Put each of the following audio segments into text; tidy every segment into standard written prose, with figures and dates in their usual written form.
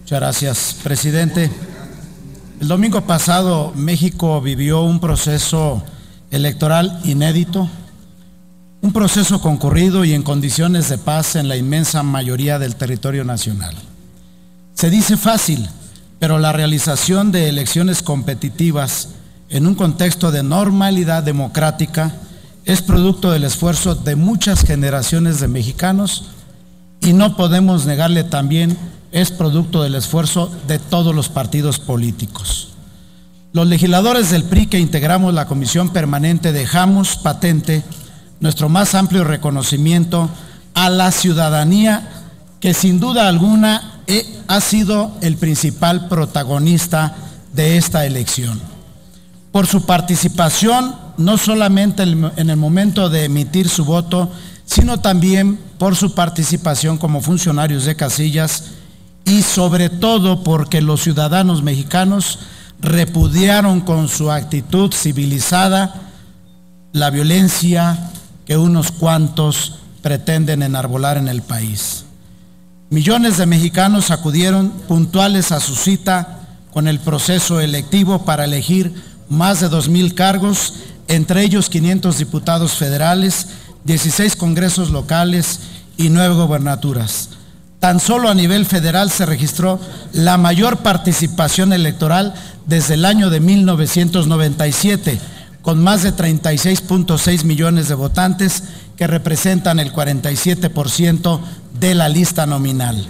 Muchas gracias, presidente. El domingo pasado México vivió un proceso electoral inédito, un proceso concurrido y en condiciones de paz en la inmensa mayoría del territorio nacional. Se dice fácil, pero la realización de elecciones competitivas en un contexto de normalidad democrática es producto del esfuerzo de muchas generaciones de mexicanos y no podemos negarle también es producto del esfuerzo de todos los partidos políticos. Los legisladores del PRI que integramos la Comisión Permanente dejamos patente nuestro más amplio reconocimiento a la ciudadanía que sin duda alguna ha sido el principal protagonista de esta elección. Por su participación, no solamente en el momento de emitir su voto, sino también por su participación como funcionarios de casillas y sobre todo porque los ciudadanos mexicanos repudiaron con su actitud civilizada la violencia que unos cuantos pretenden enarbolar en el país. Millones de mexicanos acudieron puntuales a su cita con el proceso electivo para elegir más de 2,000 cargos, entre ellos 500 diputados federales, 16 congresos locales y 9 gobernaturas. Tan solo a nivel federal se registró la mayor participación electoral desde el año de 1997, con más de 36.6 millones de votantes que representan el 47% de la lista nominal.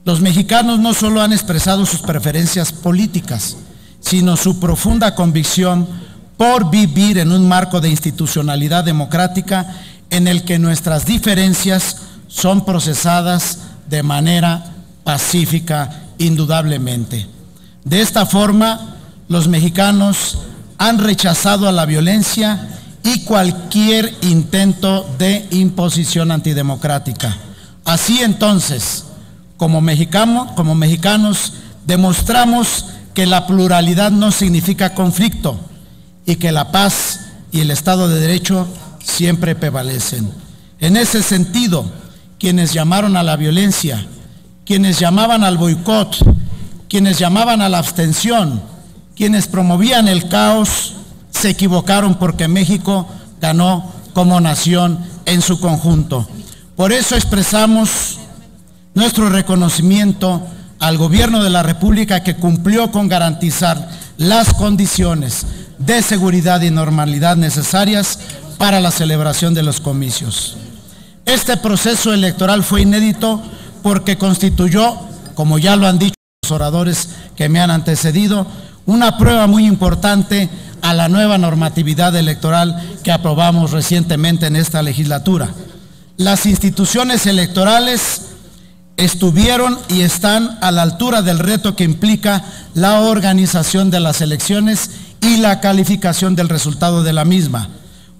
Los mexicanos no solo han expresado sus preferencias políticas, sino su profunda convicción por vivir en un marco de institucionalidad democrática en el que nuestras diferencias son procesadas de manera pacífica, indudablemente. De esta forma, los mexicanos han rechazado a la violencia y cualquier intento de imposición antidemocrática. Así entonces, como mexicanos, demostramos que la pluralidad no significa conflicto y que la paz y el Estado de Derecho siempre prevalecen. En ese sentido, quienes llamaron a la violencia, quienes llamaban al boicot, quienes llamaban a la abstención, quienes promovían el caos, se equivocaron porque México ganó como nación en su conjunto. Por eso expresamos nuestro reconocimiento al Gobierno de la República que cumplió con garantizar las condiciones de seguridad y normalidad necesarias para la celebración de los comicios. Este proceso electoral fue inédito porque constituyó, como ya lo han dicho los oradores que me han antecedido, una prueba muy importante a la nueva normatividad electoral que aprobamos recientemente en esta legislatura. Las instituciones electorales estuvieron y están a la altura del reto que implica la organización de las elecciones y la calificación del resultado de la misma.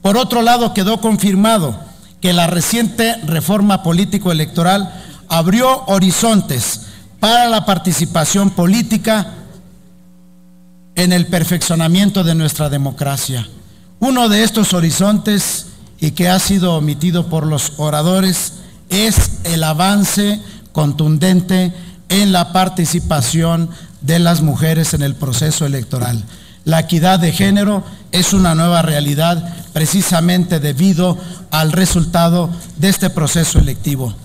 Por otro lado, quedó confirmado que la reciente reforma político-electoral abrió horizontes para la participación política en el perfeccionamiento de nuestra democracia. Uno de estos horizontes, y que ha sido omitido por los oradores, es el avance contundente en la participación de las mujeres en el proceso electoral. La equidad de género es una nueva realidad precisamente debido al resultado de este proceso electivo.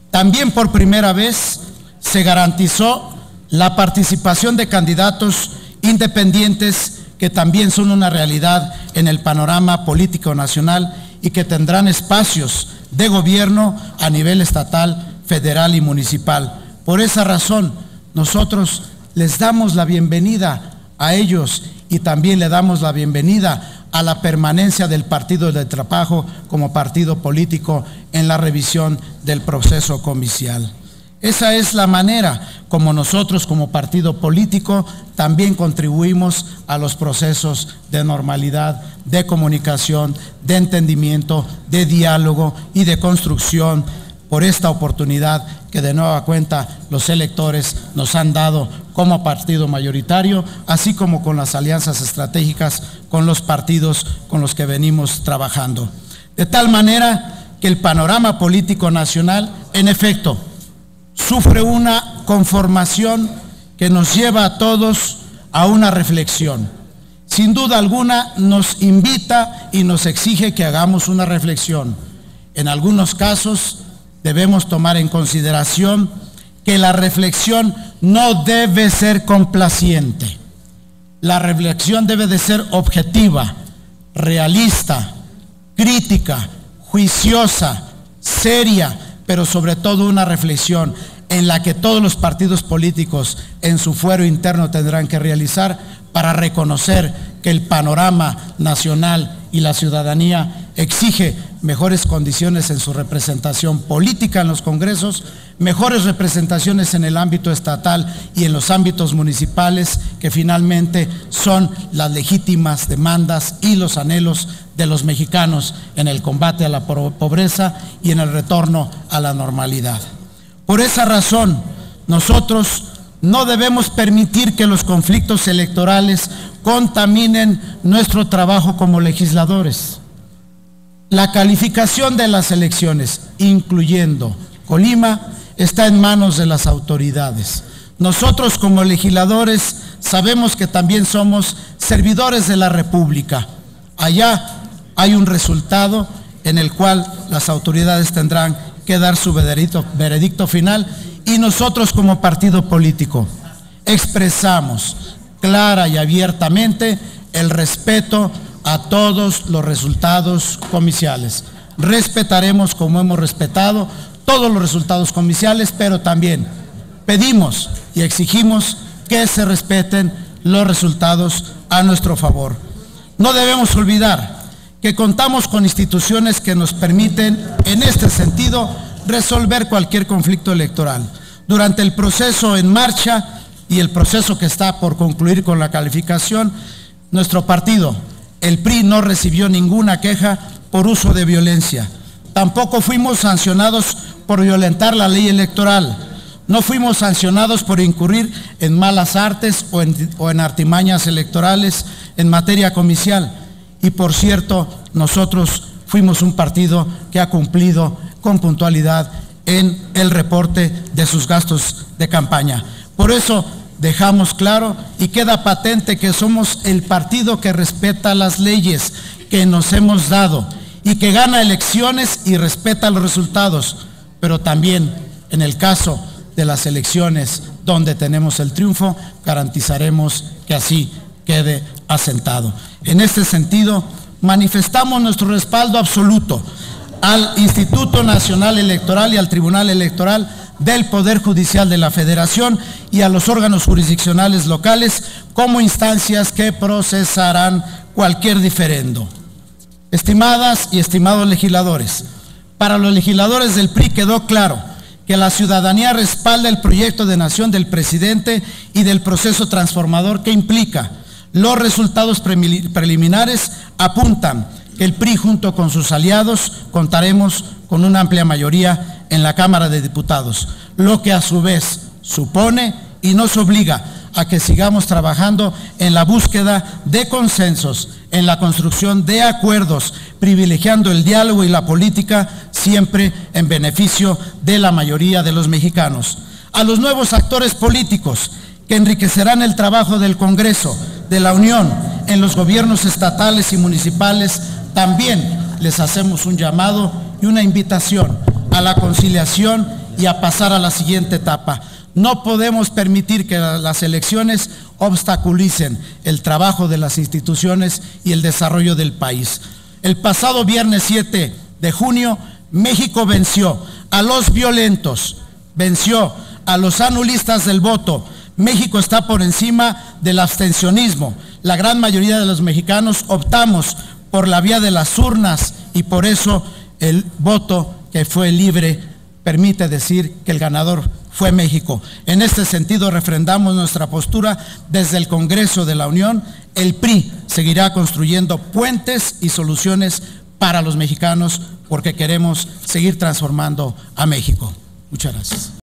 También por primera vez se garantizó la participación de candidatos independientes que también son una realidad en el panorama político nacional y que tendrán espacios de gobierno a nivel estatal, federal y municipal. Por esa razón, nosotros les damos la bienvenida a ellos y también le damos la bienvenida a la permanencia del Partido del Trabajo como partido político en la revisión del proceso comicial. Esa es la manera como nosotros como partido político también contribuimos a los procesos de normalidad, de comunicación, de entendimiento, de diálogo y de construcción por esta oportunidad que de nueva cuenta los electores nos han dado como partido mayoritario, así como con las alianzas estratégicas con los partidos con los que venimos trabajando. De tal manera que el panorama político nacional, en efecto, sufre una conformación que nos lleva a todos a una reflexión. Sin duda alguna nos invita y nos exige que hagamos una reflexión. En algunos casos debemos tomar en consideración que la reflexión no debe ser complaciente. La reflexión debe de ser objetiva, realista, crítica, juiciosa, seria, pero sobre todo una reflexión en la que todos los partidos políticos en su fuero interno tendrán que realizar para reconocer que el panorama nacional y la ciudadanía exige mejores condiciones en su representación política en los congresos, mejores representaciones en el ámbito estatal y en los ámbitos municipales, que finalmente son las legítimas demandas y los anhelos de los mexicanos en el combate a la pobreza y en el retorno a la normalidad. Por esa razón, nosotros no debemos permitir que los conflictos electorales contaminen nuestro trabajo como legisladores. La calificación de las elecciones, incluyendo Colima, está en manos de las autoridades. Nosotros como legisladores sabemos que también somos servidores de la República. Allá hay un resultado en el cual las autoridades tendrán que dar su veredicto final, y nosotros como partido político expresamos clara y abiertamente el respeto a todos los resultados comiciales. Respetaremos, como hemos respetado todos los resultados comiciales, pero también pedimos y exigimos que se respeten los resultados a nuestro favor. No debemos olvidar que contamos con instituciones que nos permiten, en este sentido, resolver cualquier conflicto electoral. Durante el proceso en marcha y el proceso que está por concluir con la calificación, nuestro partido, el PRI, no recibió ninguna queja por uso de violencia. Tampoco fuimos sancionados por violentar la ley electoral. No fuimos sancionados por incurrir en malas artes o en artimañas electorales en materia comicial. Y por cierto, nosotros fuimos un partido que ha cumplido con puntualidad en el reporte de sus gastos de campaña. Por eso dejamos claro y queda patente que somos el partido que respeta las leyes que nos hemos dado y que gana elecciones y respeta los resultados, pero también en el caso de las elecciones donde tenemos el triunfo, garantizaremos que así quede asentado. En este sentido, manifestamos nuestro respaldo absoluto al Instituto Nacional Electoral y al Tribunal Electoral del Poder Judicial de la Federación y a los órganos jurisdiccionales locales como instancias que procesarán cualquier diferendo. Estimadas y estimados legisladores, para los legisladores del PRI quedó claro que la ciudadanía respalda el proyecto de nación del presidente y del proceso transformador que implica. Los resultados preliminares apuntan que el PRI junto con sus aliados contaremos con una amplia mayoría en la Cámara de Diputados, lo que a su vez supone y nos obliga a que sigamos trabajando en la búsqueda de consensos, en la construcción de acuerdos, privilegiando el diálogo y la política siempre en beneficio de la mayoría de los mexicanos. A los nuevos actores políticos que enriquecerán el trabajo del Congreso de la Unión en los gobiernos estatales y municipales, también les hacemos un llamado y una invitación a la conciliación y a pasar a la siguiente etapa. No podemos permitir que las elecciones obstaculicen el trabajo de las instituciones y el desarrollo del país. El pasado viernes 7 de junio, México venció a los violentos, venció a los anulistas del voto. México está por encima del abstencionismo. La gran mayoría de los mexicanos optamos por la vía de las urnas y por eso el voto que fue libre permite decir que el ganador fue México. En este sentido refrendamos nuestra postura desde el Congreso de la Unión. El PRI seguirá construyendo puentes y soluciones para los mexicanos porque queremos seguir transformando a México. Muchas gracias.